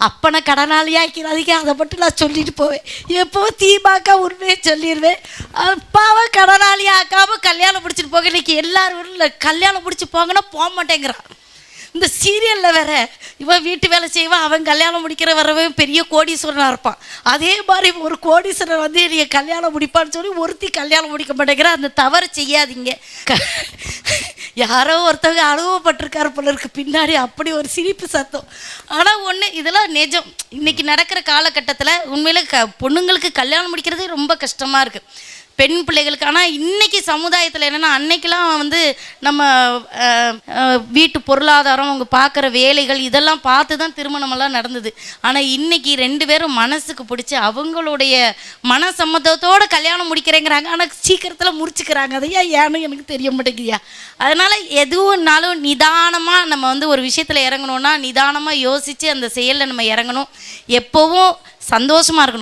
அப்பனை கடனாளி ஆக்கிறாதீங்க, அதை மட்டும் நான் சொல்லிட்டு போவேன். எப்போவும் தீபாக்கா உண்மையை சொல்லிடுவேன். அப்பாவை கடனாளி ஆக்காமல் கல்யாணம் முடிச்சுட்டு போக. இன்றைக்கி எல்லாரும் இல்லை, கல்யாணம் முடிச்சு போங்கன்னா போக மாட்டேங்கிறான். இந்த சீரியலில் வேற இவன் வீட்டு வேலை செய்வான், அவன் கல்யாணம் முடிக்கிற வரவன் பெரிய கோடீஸ்வரனாக இருப்பான். அதே மாதிரி ஒரு கோடீஸ்வரன் வந்து நீங்கள் கல்யாணம் முடிப்பான்னு சொல்லி ஒருத்தி கல்யாணம் முடிக்க மாட்டேங்கிற. அந்த தவறு செய்யாதீங்க. யாரோ ஒருத்தவங்க அனுபவப்பட்டிருக்காரு போல இருக்கு பின்னாடி, அப்படி ஒரு சிரிப்பு சத்தம். ஆனால் ஒன்று, இதெல்லாம் நிஜம். இன்றைக்கி நடக்கிற காலகட்டத்தில் உண்மையில பொண்ணுங்களுக்கு கல்யாணம் முடிக்கிறதே ரொம்ப கஷ்டமாக இருக்குது, பெண் பிள்ளைகளுக்கு. ஆனால் இன்றைக்கி சமுதாயத்தில் என்னென்னா, அன்னைக்கெல்லாம் வந்து நம்ம வீட்டு பொருளாதாரம், அவங்க பார்க்குற வேலைகள் இதெல்லாம் பார்த்து தான் திருமணமெல்லாம் நடந்தது. ஆனால் இன்றைக்கி 2 பேரும் மனசுக்கு பிடிச்சி அவங்களுடைய மன சம்மதத்தோடு கல்யாணம் முடிக்கிறேங்கிறாங்க. ஆனால் சீக்கிரத்தில் முடிச்சுக்கிறாங்க. அதையா ஏன்னு எனக்கு தெரிய மாட்டேங்குதியா. அதனால் எதுவும்னாலும் நிதானமாக நம்ம வந்து ஒரு விஷயத்தில் இறங்கணுன்னா நிதானமாக யோசித்து அந்த செயலில் நம்ம இறங்கணும். எப்போவும் சந்தோஷமாக இருக்கணும்.